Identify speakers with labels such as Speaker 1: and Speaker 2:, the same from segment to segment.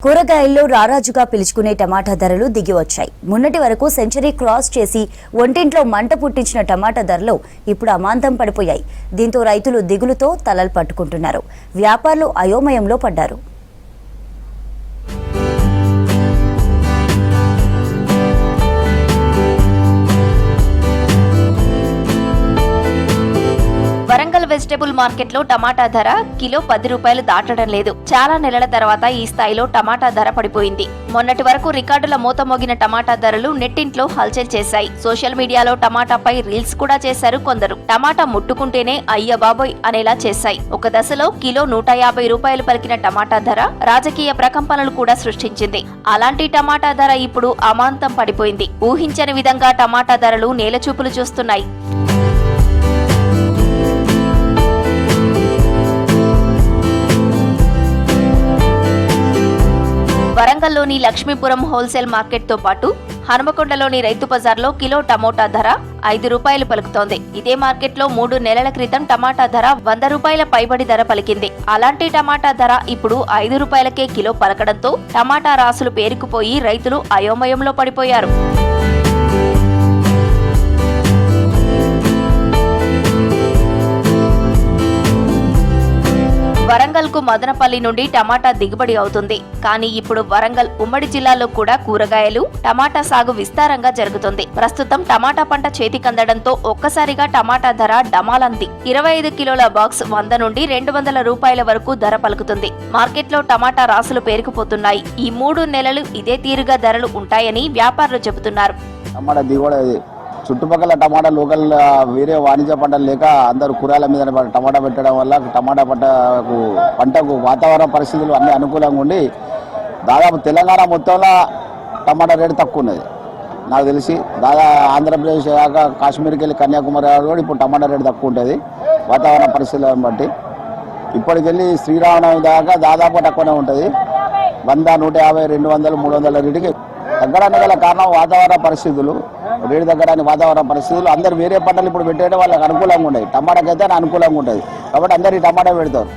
Speaker 1: కూరగాయల్లో రారాజుగా పిలుచుకునే టమాటా ధరలు దిగి వచ్చాయి. మొన్నటి వరకు సెంచరీ క్రాస్ చేసి ఒంటింట్లో మంట పుట్టించిన టమాటా ధరలు ఇప్పుడు అమాంతం పడిపోయాయి. దీంతో రైతులు దిగులుతో తలలు పట్టుకుంటున్నారు. వ్యాపారులు అయోమయంలో పడ్డారు.
Speaker 2: వరంగల్ వెజిటబుల్ మార్కెట్ లో టమాటా ధర కిలో 10 రూపాయలు దాటడం లేదు. చాలా నెలల తర్వాత ఈ స్థాయిలో టమాటా ధర పడిపోయింది. మొన్నటి వరకు రికార్డుల మోత మోగిన టమాటా ధరలు నెట్టింట్లో హల్చల్ చేశాయి. సోషల్ మీడియాలో టమాటాపై రీల్స్ కూడా చేశారు కొందరు. టమాటా ముట్టుకుంటేనే అయ్య బాబోయ్ అనేలా చేశాయి. ఒక దశలో కిలో 150 రూపాయలు పలికిన టమాటా ధర రాజకీయ ప్రకంపనలు కూడా సృష్టించింది. అలాంటి టమాటా ధర ఇప్పుడు అమాంతం పడిపోయింది. ఊహించని విధంగా టమాటా ధరలు నేలచూపులు చూస్తున్నాయి. వరంగల్లోని లక్ష్మీపురం హోల్సేల్ మార్కెట్ తో పాటు హనుమకొండలోని రైతు బజార్లో కిలో టమోటా ధర 5 రూపాయలు పలుకుతోంది. ఇదే మార్కెట్లో 3 నెలల క్రితం టమాటా ధర 100 రూపాయల పైబడి ధర పలికింది. అలాంటి టమాటా ధర ఇప్పుడు 5 రూపాయలకే కిలో పలకడంతో టమాటా రాసులు పేరుకుపోయి రైతులు అయోమయంలో పడిపోయారు. వరంగల్ కు మదనపల్లి నుండి టమాటా దిగుబడి అవుతుంది. కానీ ఇప్పుడు వరంగల్ ఉమ్మడి జిల్లాలో కూడా కూరగాయలు టమాటా సాగు విస్తారంగా జరుగుతుంది. ప్రస్తుతం టమాటా పంట చేతికందడంతో ఒక్కసారిగా టమాటా ధర డమాలంది. 25 కిలోల బాక్స్ 100 నుండి 200 రూపాయల వరకు ధర పలుకుతుంది. మార్కెట్లో టమాటా రాసులు పేరుకుపోతున్నాయి. ఈ 3 నెలలు ఇదే తీరుగా ధరలు ఉంటాయని వ్యాపారులు చెబుతున్నారు.
Speaker 3: చుట్టుపక్కల టమాటా లోకల్ వేరే వాణిజ్య పంటలు లేక అందరూ కూరగాయల మీద టమాటా పెట్టడం వల్ల టమాటా పంటకు వాతావరణ పరిస్థితులు అన్ని అనుకూలంగా ఉండి దాదాపు తెలంగాణ మొత్తంలో టమాటా రేటు తక్కువ ఉన్నది. నాకు తెలిసి ఆంధ్రప్రదేశ్ కాక కాశ్మీర్కి వెళ్ళి కన్యాకుమారి కూడా ఇప్పుడు టమాటా రేటు తక్కువ ఉంటుంది వాతావరణ పరిస్థితులను బట్టి. ఇప్పటికెళ్ళి శ్రీరామనవమి దాకా దాదాపు తక్కువనే ఉంటుంది. 100, 150, 200, 300 రేటుకి తగ్గడానికి గల కారణం వాతావరణ పరిస్థితులు. రేటు తగ్గడానికి వాతావరణ పరిస్థితులు అందరు వేరే పంటలు ఇప్పుడు పెట్టేయడం వాళ్ళకి అనుకూలంగా ఉంటాయి. టమాటాకైతే అనుకూలంగా ఉంటుంది కాబట్టి అందరు ఈ టమాటా పెడతారు.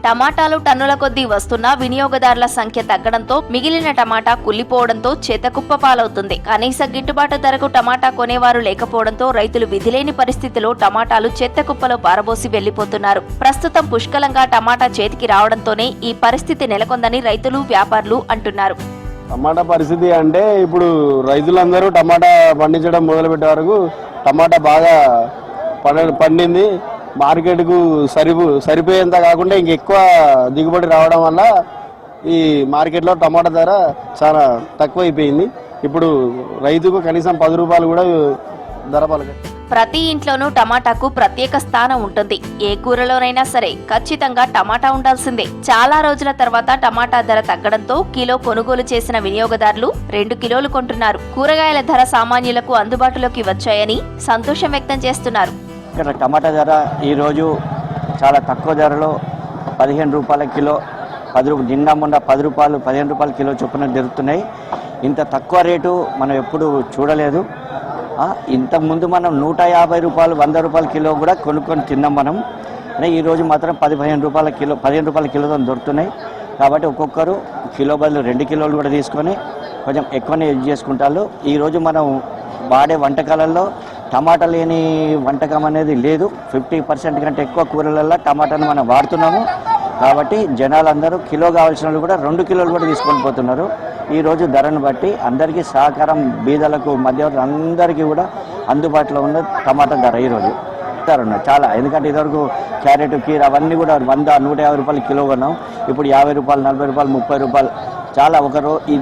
Speaker 2: టమాటాలు టన్నుల కొద్దీ వస్తున్నా వినియోగదారుల సంఖ్య తగ్గడంతో మిగిలిన టమాటా కుళ్లిపోవడంతో చేతకుప్ప పాలవుతుంది. కనీస గిట్టుబాటు ధరకు టమాటా కొనేవారు లేకపోవడంతో రైతులు విధిలేని పరిస్థితిలో టమాటాలు చెత్తకుప్పలో పారబోసి వెళ్లిపోతున్నారు. ప్రస్తుతం పుష్కలంగా టమాటా చేతికి రావడంతోనే ఈ పరిస్థితి నెలకొందని రైతులు వ్యాపారులు అంటున్నారు.
Speaker 4: టమాటా పరిస్థితి అంటే ఇప్పుడు రైతులందరూ టమాటా పండించడం మొదలుపెట్టే వరకు టమాటా బాగా పండింది. మార్కెట్కు సరిపోయేంత కాకుండా ఇంకెక్కువ దిగుబడి రావడం వల్ల ఈ మార్కెట్లో టమాటా ధర చాలా తక్కువైపోయింది. ఇప్పుడు రైతుకు కనీసం 10 రూపాయలు కూడా ధర పలకదు.
Speaker 2: ప్రతి ఇంట్లోనూ టమాటాకు ప్రత్యేక స్థానం ఉంటుంది. ఏ కూరలోనైనా సరే ఖచ్చితంగా టమాటా ఉండాల్సిందే. చాలా రోజుల తర్వాత టమాటా ధర తగ్గడంతో కిలో కొనుగోలు చేసిన వినియోగదారులు 2 కిలోలు కొంటున్నారు. కూరగాయల ధర సామాన్యులకు అందుబాటులోకి వచ్చాయని సంతోషం వ్యక్తం చేస్తున్నారు.
Speaker 5: ఇక్కడ టమాటా ధర ఈరోజు చాలా తక్కువ ధరలో 15 రూపాయల కిలో, నిన్న మొన్న 10 రూపాయలు 15 రూపాయల కిలో చొప్పున దొరుకుతున్నాయి. ఇంత తక్కువ రేటు మనం ఎప్పుడు చూడలేదు. ఇంతకుముందు మనం 150 రూపాయలు 100 రూపాయల కిలో కూడా కొనుక్కొని తిన్నాం మనం. ఈరోజు మాత్రం 15 రూపాయల కిలోతో దొరుకుతున్నాయి. కాబట్టి ఒక్కొక్కరు కిలో బదులు 2 కిలోలు కూడా తీసుకొని కొంచెం ఎక్కువనే యూజ్ చేసుకుంటారు. ఈరోజు మనం వాడే వంటకాలలో టమాటా లేని వంటకం అనేది లేదు. 50% కంటే ఎక్కువ కూరలలో టమాటాను మనం వాడుతున్నాము. కాబట్టి జనాలందరూ కిలో కావాల్సిన వాళ్ళు కూడా 2 కిలోలు కూడా తీసుకొని పోతున్నారు. ఈరోజు ధరను బట్టి అందరికీ సహకారం, బీదలకు, మధ్యవర్తులు అందరికీ కూడా అందుబాటులో ఉన్న టమాటా ధర ఈరోజు ధర ఉన్నాయి చాలా. ఎందుకంటే ఇదివరకు క్యారెట్, కీర అవన్నీ కూడా 100, 150 రూపాయలు కిలో కొన్నాం. ఇప్పుడు 50 రూపాయలు, 40 రూపాయలు, 30 రూపాయలు చాలా.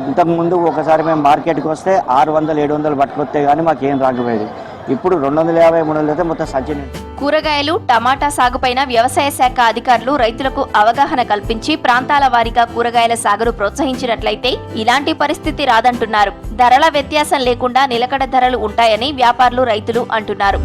Speaker 5: ఇంతకుముందు ఒకసారి మేము మార్కెట్కి వస్తే 600, 700 పట్టుకొస్తే కానీ మాకేం రాకపోయేది. ఇప్పుడు 250, 300 అయితే మొత్తం సజ్జని.
Speaker 2: కూరగాయలు, టమాటా సాగుపైన వ్యవసాయ శాఖ అధికారులు రైతులకు అవగాహన కల్పించి ప్రాంతాల వారీగా కూరగాయల సాగును ప్రోత్సహించినట్లయితే ఇలాంటి పరిస్థితి రాదంటున్నారు. ధరల వ్యత్యాసం లేకుండా నిలకడ ధరలు ఉంటాయని వ్యాపారులు, రైతులు అంటున్నారు.